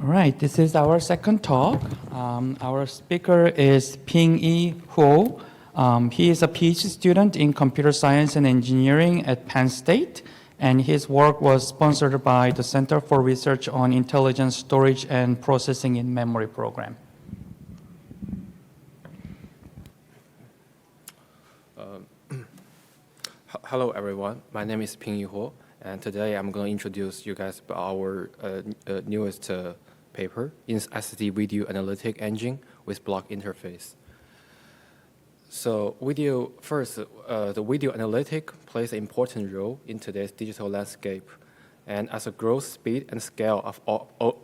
All right, this is our second talk. Our speaker is Pingyi Huo. He is a PhD student in computer science and engineering at Penn State, and his work was sponsored by the Center for Research on Intelligent Storage and Processing in Memory program. Hello, everyone. My name is Pingyi Huo, and today I'm going to introduce you guys about our newest paper in SSD video analytic engine with block interface. So first, the video analytic plays an important role in today's digital landscape. And as the growth speed and scale of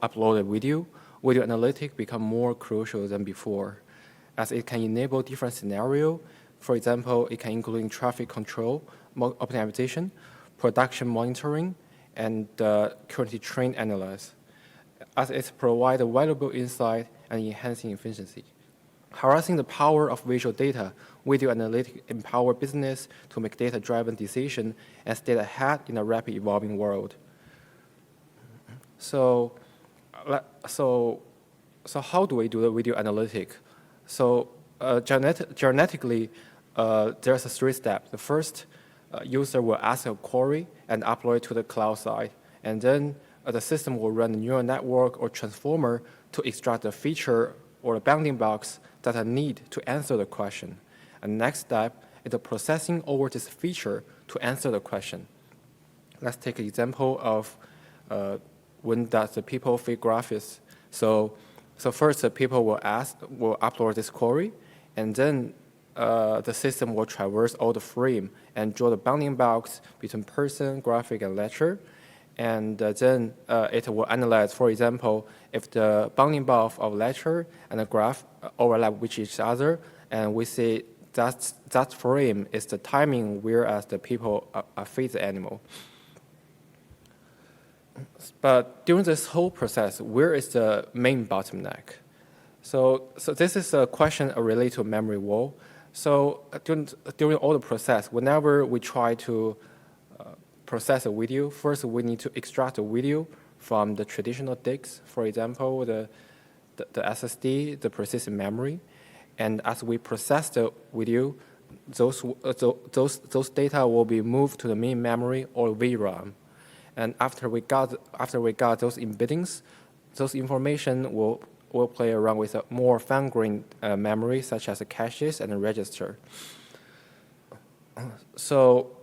uploaded video analytic become more crucial than before, as it can enable different scenarios. For example, it can include traffic control, optimization, production monitoring, and currently train analyze, as it provides valuable insight and enhancing efficiency. Harnessing the power of visual data, video analytics empower business to make data-driven decisions and stay ahead in a rapidly evolving world. So how do we do the video analytic? So genetically, there's a three steps. The first, user will ask a query and upload it to the cloud side, and then the system will run a neural network or transformer to extract the feature or the bounding blocks that are needed to answer the question. And next step is the processing over this feature to answer the question. Let's take an example of when does the people feed graphics. So first the people will upload this query, and then the system will traverse all the frame and draw the bounding blocks between person, graphic, and lecture. And then it will analyze, for example, if the bounding block of lecture and the graph overlap with each other, and we see that frame is the timing, whereas the people feed the animal. But during this whole process, where is the main bottleneck? So this is a question related to memory wall. So during all the process, whenever we try to process a video, first we need to extract the video from the traditional disks, for example, the SSD, the persistent memory. And as we process the video, those data will be moved to the main memory or VRAM. And after we got those embeddings, those information will play around with a more fine-grained memory, such as the caches and the register. So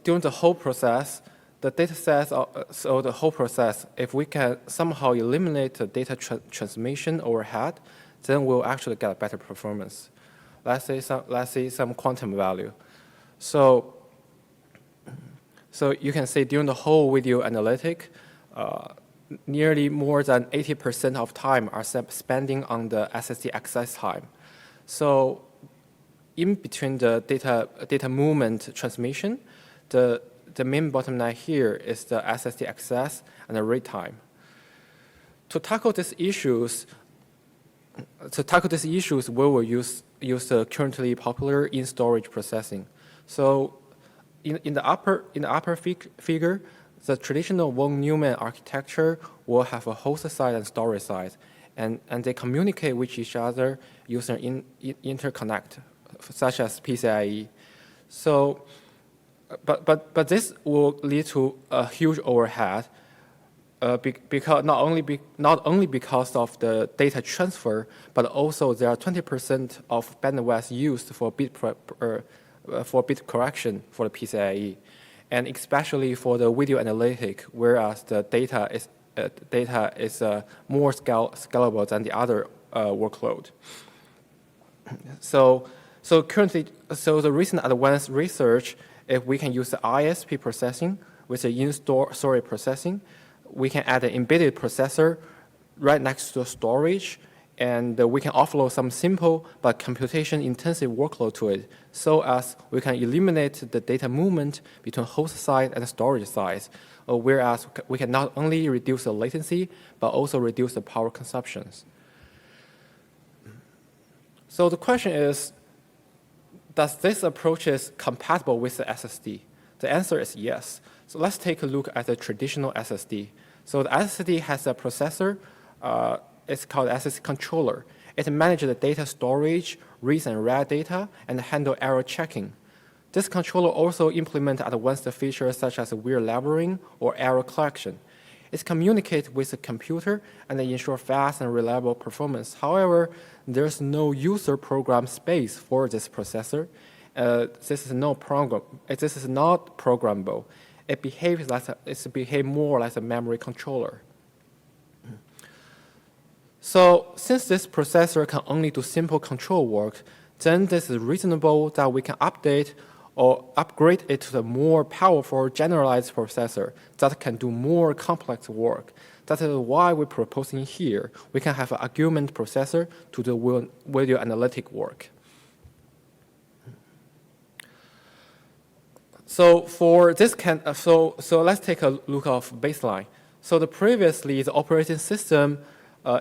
during the whole process, the data sets, the whole process, if we can somehow eliminate the data transmission overhead, then we'll actually get a better performance. Let's say some quantum value. So you can see during the whole video analytic, nearly more than 80% of time are spending on the SSD access time. So in between the data movement transmission, the main bottleneck here is the SSD access and the read time. To tackle these issues, we will use the currently popular in-storage processing. So in the upper figure, the traditional von Neumann architecture will have a host side and storage side, and they communicate with each other using interconnect, such as PCIe. So, but this will lead to a huge overhead, because not only because of the data transfer, but also there are 20% of bandwidth used for bit correction for the PCIe, and especially for the video analytic, whereas the data is more scalable than the other workload. So the recent advanced research, if we can use the ISP processing with the in-storage processing, we can add an embedded processor right next to the storage, and we can offload some simple but computation-intensive workload to it, so as we can eliminate the data movement between host side and storage sides, whereas we can not only reduce the latency, but also reduce the power consumptions. So the question is, does this approach is compatible with the SSD? The answer is yes. So let's take a look at the traditional SSD. So the SSD has a processor. It's called SSD controller. It manages the data storage, reads and write data, and handle error checking. This controller also implements advanced features such as weird labeling or error collection. It communicates with the computer and ensures fast and reliable performance. However, there's no user program space for this processor. This is not programmable. It behaves more like a memory controller. So since this processor can only do simple control work, then this is reasonable that we can update or upgrade it to the more powerful generalized processor that can do more complex work. That is why we're proposing here. We can have an argument processor to do video analytic work. So for this so let's take a look of baseline. So previously the operating system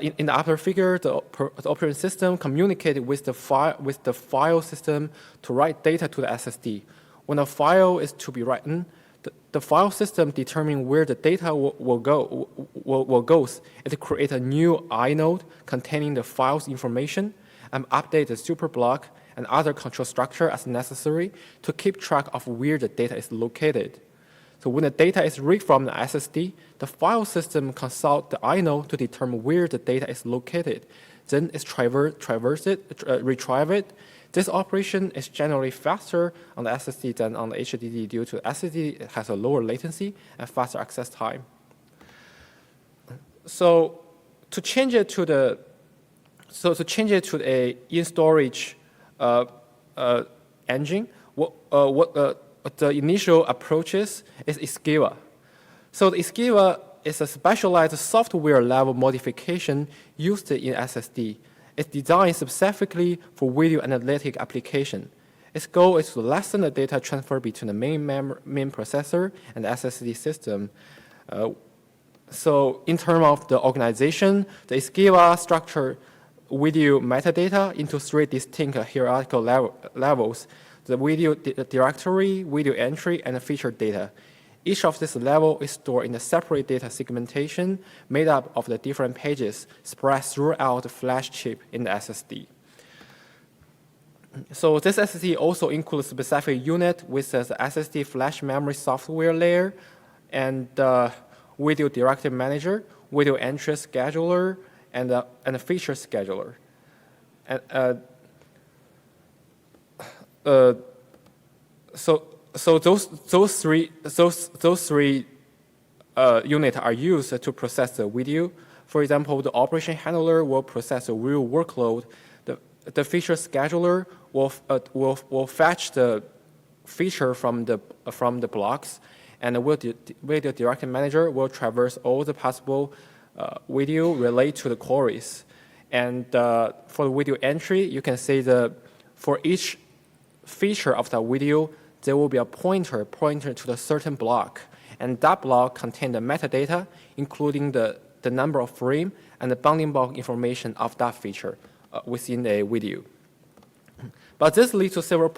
in the upper figure, the operating system communicated with the file system to write data to the SSD. When a file is to be written, the file system determines where the data will go. It creates a new inode containing the file's information and update the super block and other control structure as necessary to keep track of where the data is located. So when the data is read from the SSD, the file system consults the inode to determine where the data is located. Then it retrieve it. This operation is generally faster on the SSD than on the HDD due to SSD has a lower latency and faster access time. So to change it to the in-storage engine, the initial approach is ISVABI. So the ISVABI is a specialized software level modification used in SSD. It's designed specifically for video analytic application. Its goal is to lessen the data transfer between the main processor and the SSD system. So in terms of the organization, the ISVABI structure video metadata into 3 distinct hierarchical levels: the video directory, video entry, and the feature data. Each of these levels is stored in a separate data segmentation made up of the different pages spread throughout the flash chip in the SSD. So this SSD also includes a specific unit with the SSD flash memory software layer and video directory manager, video entry scheduler, and a feature scheduler. So those three units are used to process the video. For example, the operation handler will process the real workload. The feature scheduler will fetch the feature from the blocks, and the video directory manager will traverse all the possible video related to the queries. And for the video entry, you can see for each feature of the video, there will be a pointer to the certain block. And that block contains the metadata, including the number of frames and the bounding box information of that feature within a video. But this leads to several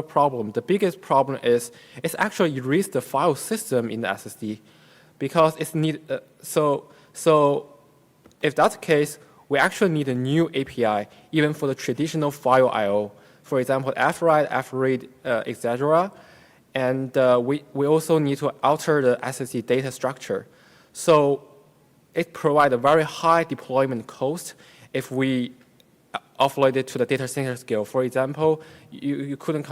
problems. The biggest problem is it's actually erased the file system in the SSD because it's so if that's the case, we actually need a new API even for the traditional file I/O. For example, fwrite, fread, etc. And we also need to alter the SSD data structure. So it provides a very high deployment cost if we offload it to the data center scale. For example, you couldn't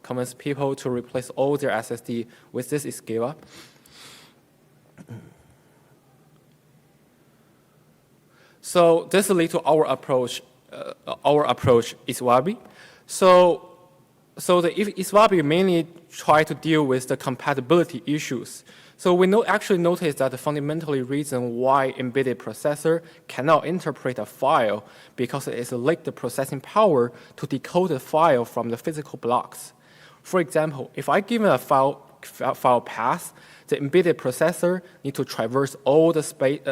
convince people to replace all their SSD with this ISVABI. So this leads to our approach ISVABI. So the ISVABI mainly try to deal with the compatibility issues. So we actually noticed that the fundamentally reason why embedded processor cannot interpret a file because it lacks the processing power to decode the file from the physical blocks. For example, if I give it a file path, the embedded processor needs to traverse all the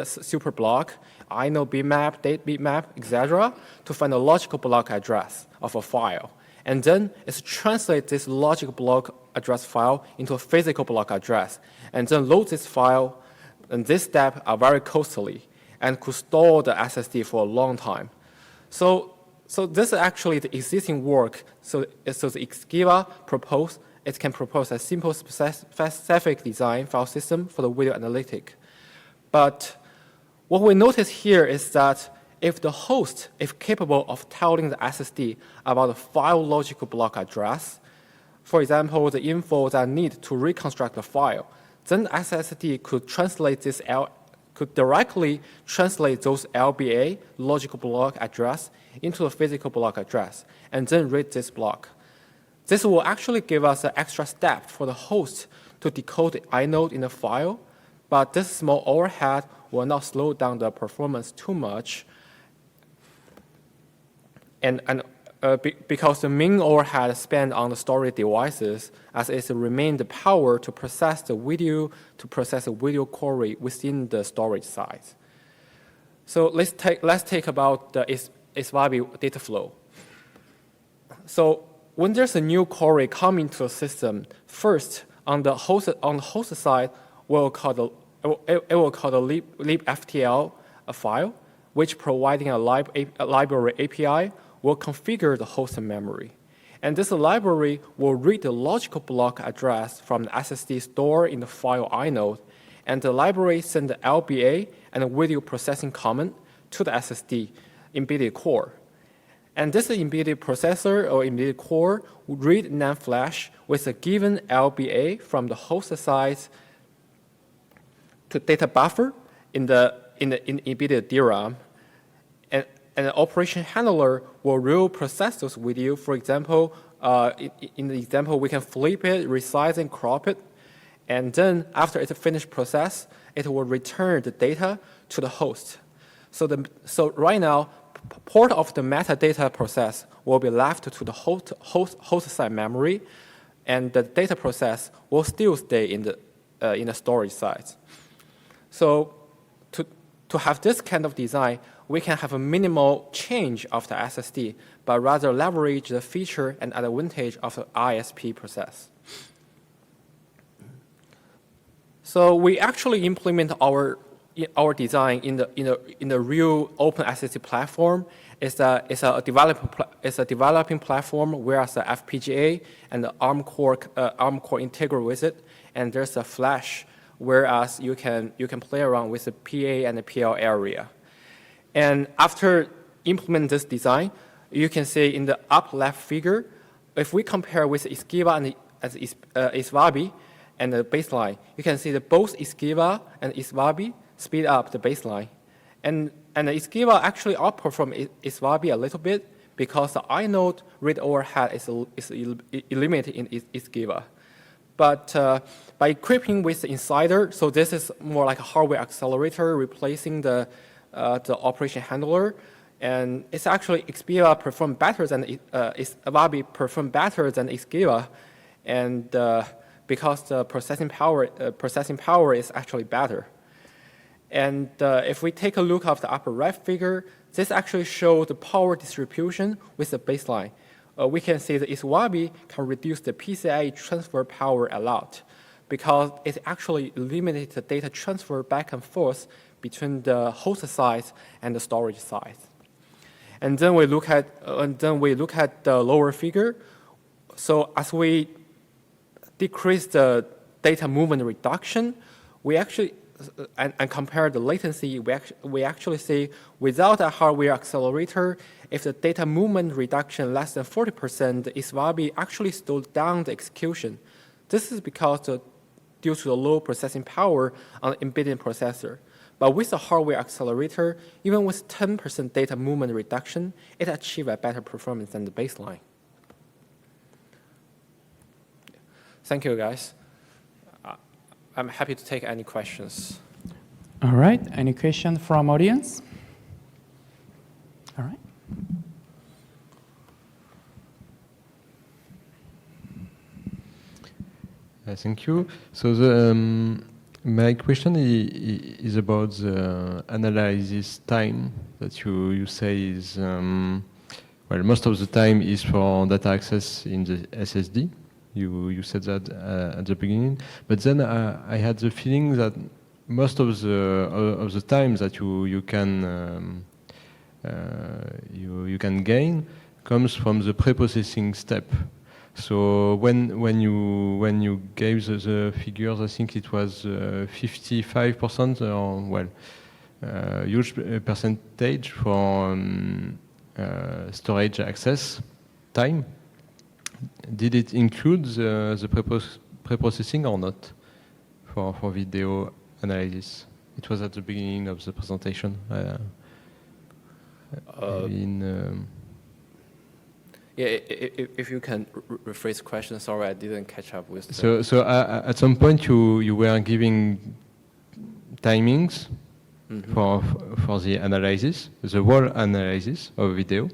super block, inode bitmap, date bitmap, etc., to find a logical block address of a file. And then it translates this logical block address file into a physical block address, and then load this file And these steps are very costly and could store the SSD for a long time. So this is actually the existing work. So the ISVABI proposed, it can propose a simple specific design file system for the video analytic. But what we notice here is that if the host is capable of telling the SSD about the file logical block address, for example, the info that need to reconstruct the file, then the SSD could directly translate those LBA logical block address into the physical block address, and then read this block. This will actually give us an extra step for the host to decode the inode in the file, but this small overhead will not slow down the performance too much. Because the main overhead spent on the storage devices, as it remains the power to process the video query within the storage size. So let's take about the ISVABI data flow. So when there's a new query coming to the system, first on the host side, it will call the libftl file, which providing a library API will configure the host memory. And this library will read the logical block address from the SSD stored in the file inode, and the library send the LBA and the video processing comment to the SSD embedded core. And this embedded processor or embedded core would read NAND flash with a given LBA from the host side to data buffer in embedded DRAM. And the operation handler will process those video. For example, in the example, we can flip it, resize and crop it. And then after it's finished process, it will return the data to the host. So right now, part of the metadata process will be left to the host side memory, and the data process will still stay in the storage side. So to have this kind of design, we can have a minimal change of the SSD, but rather leverage the feature and advantage of the ISP process. So we actually implement our design in the real open SSD platform. It's a developing platform, whereas the FPGA and the ARM core integrate with it, and there's a flash, whereas you can play around with the PA and the PL area. And after implementing this design, you can see in the up left figure, if we compare with ISVABI and ISVABI and the baseline, you can see that both ISVABI and ISVABI speed up the baseline. And the ISVABI actually outperform ISVABI a little bit because the inode read overhead is eliminated in ISVABI. But by equipping with the insider, so this is more like a hardware accelerator replacing the operation handler, and it's actually ISVABI perform better than ISVABI perform better than ISVABI, and because the processing power is actually better. And if we take a look at the upper right figure, this actually shows the power distribution with the baseline. We can see that ISVABI can reduce the PCIe transfer power a lot because it actually eliminates the data transfer back and forth between the host side and the storage side. And then we look at the lower figure. So as we decrease the data movement reduction, we actually and compare the latency, we actually see without a hardware accelerator, if the data movement reduction less than 40%, the ISVABI actually slowed down the execution. This is because due to the low processing power on the embedded processor. But with the hardware accelerator, even with 10% data movement reduction, it achieves a better performance than the baseline. Thank you, guys. I'm happy to take any questions. All right. Any question from audience? All right. Thank you. So my question is about the analysis time that you say is, well, most of the time is for data access in the SSD. You said that at the beginning, but then I had the feeling that most of the time that you can gain comes from the pre-processing step. So when you gave the figures, I think it was 55%, or well, huge percentage for storage access time. Did it include the pre-processing or not for video analysis? It was at the beginning of the presentation. Yeah, if you can rephrase the question, sorry, I didn't catch up with. So at some point you were giving timings for the analysis, the whole analysis of video,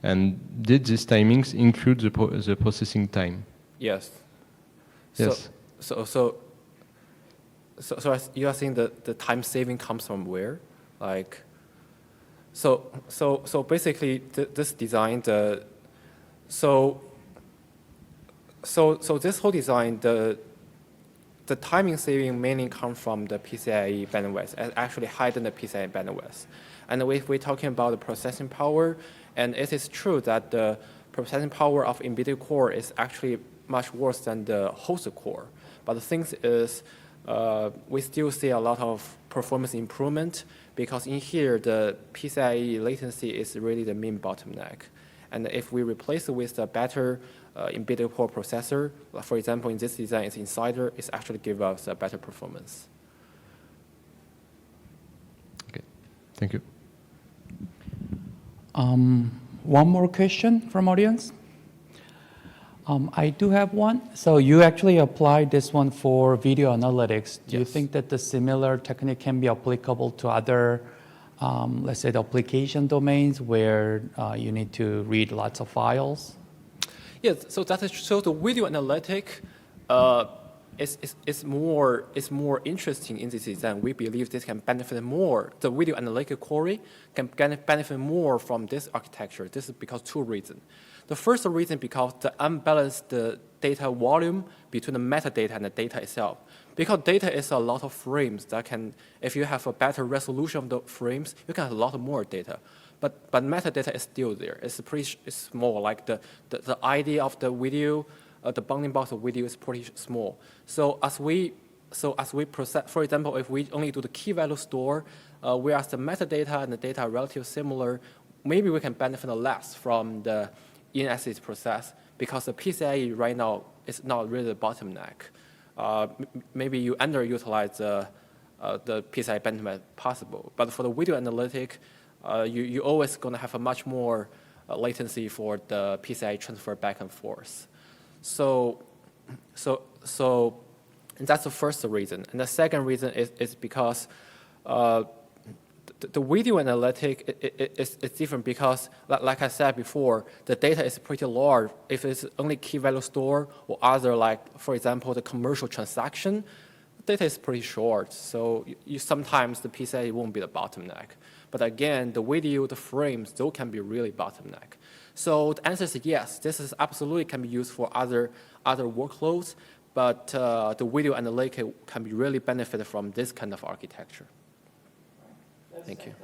and did these timings include the processing time? Yes. Yes. So you are saying that the time saving comes from where? Like, so basically this design, so this whole design, the timing saving mainly comes from the PCIe bandwidth, actually higher than the PCIe bandwidth. And if we're talking about the processing power, and it is true that the processing power of embedded core is actually much worse than the hosted core. But the thing is, we still see a lot of performance improvement because in here, the PCIe latency is really the main bottleneck. And if we replace it with a better embedded core processor, like for example, in this design, it's Insider, it's actually give us a better performance. Okay, thank you. One more question from audience. I do have one. So you actually applied this one for video analytics. Do you think that the similar technique can be applicable to other, let's say, the application domains where you need to read lots of files? Yes, so that is so the video analytic is more interesting in this design. We believe this can benefit more. The video analytic core can benefit more from this architecture. This is because two reasons. The first reason because the unbalanced data volume between the metadata and the data itself. Because data is a lot of frames that can, if you have a better resolution of the frames, you can have a lot more data. But metadata is still there. It's small. Like the idea of the video, the bounding box of video is pretty small. So as we process, for example, if we only do the key value store, whereas the metadata and the data are relatively similar, maybe we can benefit less from the in-SSD process because the PCIe right now is not really the bottleneck. Maybe you underutilize the PCIe bandwidth possible, but for the video analytic, you always going to have a much more latency for the PCIe transfer back and forth. So that's the first reason. And the second reason is because the video analytic is different because, like I said before, the data is pretty large. If it's only key value store or other, like, for example, the commercial transaction, data is pretty short. So sometimes the PCIe won't be the bottleneck. But again, the video, the frames, those can be really bottleneck. So the answer is yes, this is absolutely can be used for other workloads, but the video analytic can be really benefited from this kind of architecture. Thank you.